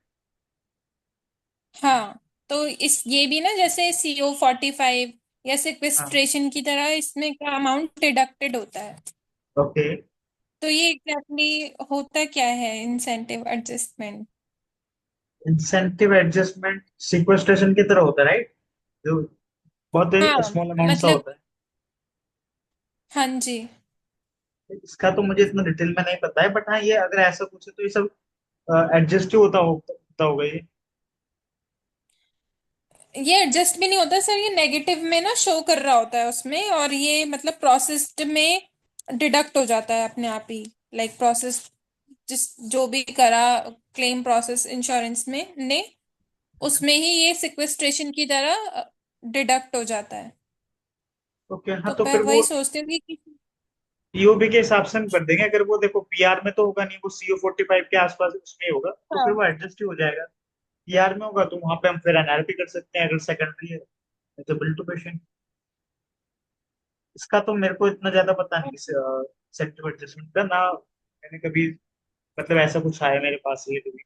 हाँ। तो इस ये भी ना जैसे CO45 या हाँ। सिक्वेस्ट्रेशन की तरह इसमें का अमाउंट डिडक्टेड होता है। ओके। तो ये एग्जैक्टली होता क्या है incentive adjustment? Incentive adjustment sequestration की तरह होता है, राइट? जो बहुत ही हाँ स्मॉल अमाउंट सा मतलब। होता है। हाँ जी। इसका तो मुझे इतना डिटेल में नहीं पता है, बट हाँ, ये अगर ऐसा कुछ है तो ये सब एडजस्ट ही होता होगा ये। ये एडजस्ट भी नहीं होता सर, ये नेगेटिव में ना शो कर रहा होता है उसमें, और ये मतलब प्रोसेस्ड में डिडक्ट हो जाता है अपने आप ही। लाइक प्रोसेस जिस जो भी करा क्लेम प्रोसेस इंश्योरेंस में ने, उसमें ही ये सिक्वेस्ट्रेशन की तरह डिडक्ट हो जाता है। ओके, हाँ, तो तो मैं फिर वो वही सोचती हूँ कि पीओबी के हिसाब से हम कर देंगे। अगर वो देखो पीआर में तो होगा नहीं, वो CO45 के आसपास उसमें ही होगा, तो फिर हाँ। वो एडजस्ट ही हो जाएगा। पीआर में होगा तो वहां पे हम फिर एनआरपी कर सकते हैं, अगर सेकेंडरी है, नहीं तो बिल टू पेशेंट। इसका तो मेरे को इतना ज्यादा पता नहीं, सेक्टिव एडजस्टमेंट का ना, मैंने कभी, मतलब ऐसा कुछ आया मेरे पास ये कभी।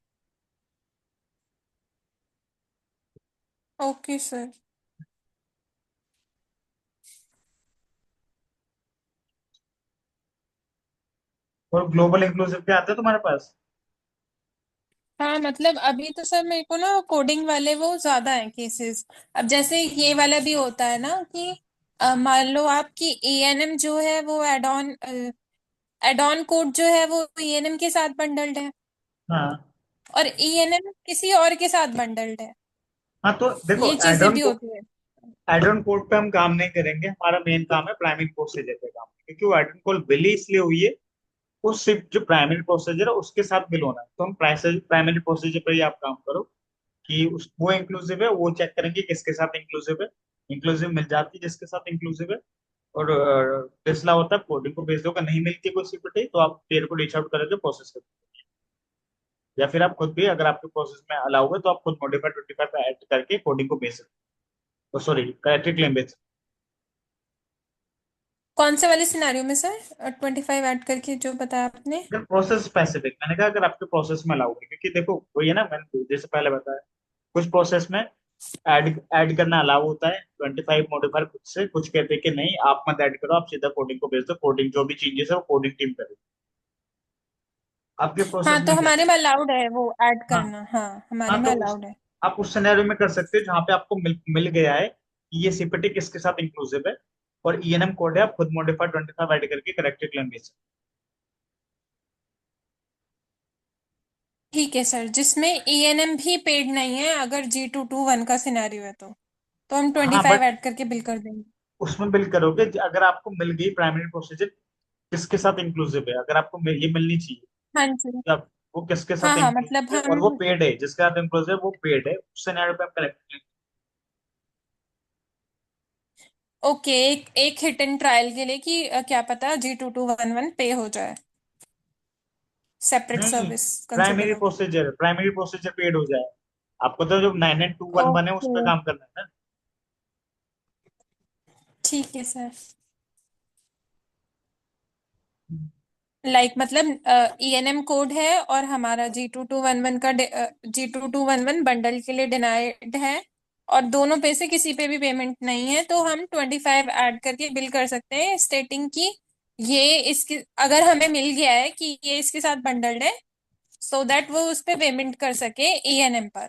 Okay sir. और ग्लोबल इंक्लूसिव क्या आता है तुम्हारे पास? हाँ मतलब अभी तो सर मेरे को ना कोडिंग वाले वो ज्यादा है केसेस। अब जैसे ये वाला भी होता है ना कि मान लो आपकी एएनएम जो है वो एड ऑन कोड जो है वो एएनएम के साथ बंडल्ड है, हाँ। और एएनएम किसी और के साथ बंडल्ड है। हाँ, तो देखो ये चीजें भी होती है। एडरन कोड पे हम काम नहीं करेंगे, हमारा मेन काम है प्राइमरी प्रोसीजर पे काम, क्योंकि वो एडरन कोड बिल ही इसलिए हुई है, वो सिर्फ जो प्राइमरी प्रोसीजर है उसके साथ बिल होना है। तो हम प्राइमरी प्रोसीजर पर ही आप काम करो, कि उस वो इंक्लूसिव है, वो चेक करेंगे किसके साथ इंक्लूसिव है। इंक्लूसिव मिल जाती है जिसके साथ इंक्लूसिव है, और फैसला होता है कोडिंग को भेज दो। अगर नहीं मिलती कोई सिक्योरिटी तो आप पेयर को रीच आउट करके प्रोसेस कर, या फिर आप खुद भी, अगर आपके प्रोसेस में अलाउ है तो आप खुद मॉडिफाई 25 पे ऐड करके कोडिंग को भेज सकते हो, सॉरी, करेक्टली क्लेम भेज सकते कौन से वाले सिनारियो में सर 25 ऐड करके जो बताया आपने? हो। प्रोसेस स्पेसिफिक मैंने कहा, अगर आपके प्रोसेस में अलाउ है, क्योंकि देखो वही है ना, मैंने जैसे पहले बताया, कुछ प्रोसेस में ऐड करना अलाउ होता है। 25 मॉडिफायर खुद से, कुछ कहते हैं कि नहीं आप मत ऐड करो, आप सीधा कोडिंग को भेज दो, कोडिंग जो भी चेंजेस है वो कोडिंग टीम करे। आपके हाँ, प्रोसेस तो में क्या है? हमारे में अलाउड है वो ऐड हाँ। करना, हाँ हमारे हाँ में तो अलाउड है। आप उस सिनेरियो में कर सकते हो जहाँ पे आपको मिल गया है कि ये सीपीटी किसके साथ इंक्लूसिव है, और ईएनएम कोड है, आप खुद मॉडिफाई 25 ऐड करके करेक्टेड क्लेम भेज सकते ठीक है सर, जिसमें ईएनएम भी पेड नहीं है, अगर G221 का सिनेरियो है तो हम हो। ट्वेंटी हाँ फाइव बट ऐड करके बिल कर देंगे। उसमें बिल करोगे अगर आपको मिल गई प्राइमरी प्रोसीजर किसके साथ इंक्लूसिव है, अगर आपको ये मिलनी चाहिए हाँ जी। कि आप वो किसके हाँ साथ हाँ, मतलब इंक्लूसिव है और हम, वो पेड है, जिसके साथ इंक्लूसिव है वो पेड है, उस सिनेरियो पे आप करेक्ट। ओके, एक हिट एंड ट्रायल के लिए कि क्या पता G2211 पे हो जाए, सेपरेट नहीं, सर्विस कंसिडर हो। प्राइमरी प्रोसीजर पेड हो जाए। आपको तो जो 99211 है उस ओके, पर काम करना है ना। ठीक है सर। मतलब ईएनएम कोड है और हमारा G2211 का G2211 बंडल के लिए डिनाइड है, और दोनों पे से किसी पे भी पेमेंट नहीं है, तो हम 25 ऐड करके बिल कर सकते हैं, स्टेटिंग कि ये इसके, अगर हमें मिल गया है कि ये इसके साथ बंडल्ड है, सो दैट वो उस पे पेमेंट कर सके ईएनएम पर।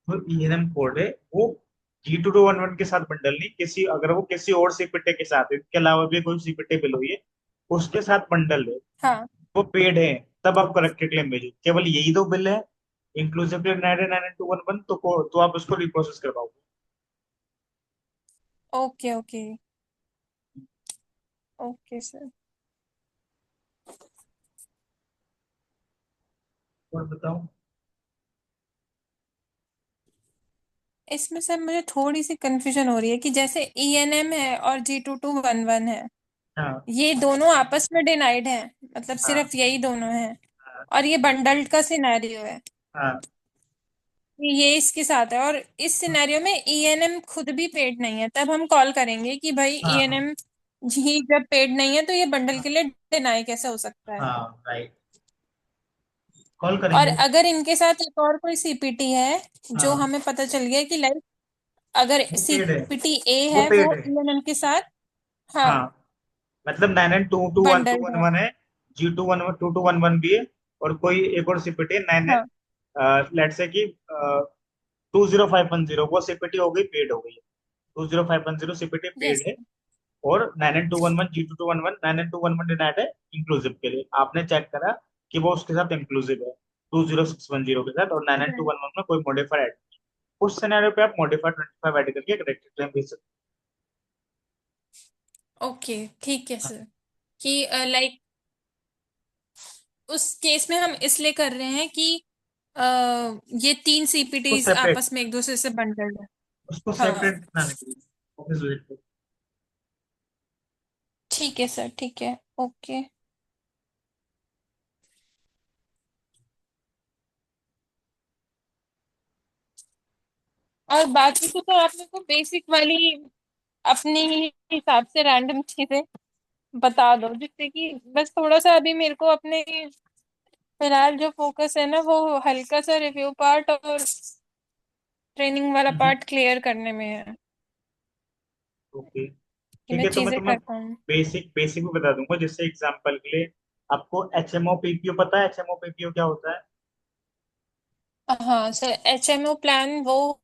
तो ईएनएम कोड है वो G2211 के साथ बंडल नहीं, किसी अगर वो किसी और सीपीटी के साथ है, इसके अलावा भी कोई सीपीटी बिल हुई है उसके साथ बंडल है, हाँ। वो पेड है, तब आप करेक्टेड क्लेम भेजो। केवल यही दो बिल है इंक्लूसिव 99211, तो आप उसको रिप्रोसेस करवाओगे। Okay okay. Okay sir. और बताओ। इसमें सर मुझे थोड़ी सी कंफ्यूजन हो रही है कि जैसे ईएनएम है और G2211 है, हाँ ये दोनों आपस में डिनाइड है, मतलब हाँ सिर्फ यही दोनों है, हाँ और ये बंडल्ड का सिनेरियो है, हाँ ये इसके साथ है, और इस सिनेरियो में ईएनएम खुद भी पेड नहीं है, तब हम कॉल करेंगे कि भाई हाँ हाँ ईएनएम ही जब पेड नहीं है तो ये बंडल के लिए डिनाई कैसे हो सकता है। हाँ राइट, कॉल और करेंगे। अगर इनके साथ एक और कोई सीपीटी है, जो हाँ हमें पता चल गया कि लाइक अगर वो पेड है, सीपीटी ए वो है पेड वो है। ईएनएम के साथ, हाँ, हाँ मतलब 99221 टू बंडल्ड वन है, वन है, G2211 भी है, और कोई एक और सीपीटी है नाइन हाँ। लेट्स से कि 20510, वो सीपीटी हो गई पेड हो गई है, 20510 सीपीटी यस। पेड है। और 99211 G2211 99211 डिनाइड है इंक्लूसिव के लिए, आपने चेक करा कि वो उसके साथ इंक्लूसिव है 20610 के साथ, और 99211 में कोई मॉडिफायर ऐड, उस सिनेरियो पे आप मॉडिफायर 25 ऐड करके करेक्टेड क्लेम भेज सकते ओके, ठीक है हैं। सर, कि लाइक उस केस में हम इसलिए कर रहे हैं कि अ, ये तीन उसको सीपीटीज सेपरेट, आपस में एक दूसरे से बंडल्ड है। उसको हाँ, सेपरेट बनाने के लिए ऑफिस विजिट पे। ठीक है सर, ठीक है। ओके। और बाकी तो आप मेरे को बेसिक वाली अपनी ही हिसाब से रैंडम चीजें बता दो, जिससे कि बस थोड़ा सा अभी मेरे को अपने फिलहाल जो फोकस है ना वो हल्का सा रिव्यू पार्ट और ट्रेनिंग वाला पार्ट क्लियर करने में है, ओके कि ठीक मैं है, तो मैं चीजें तुम्हें कर पाऊँ। बेसिक बेसिक भी बता दूंगा, जैसे एग्जांपल के लिए आपको एचएमओ पीपीओ पता है, एचएमओ पीपीओ क्या होता है? हाँ सर, एचएमओ प्लान वो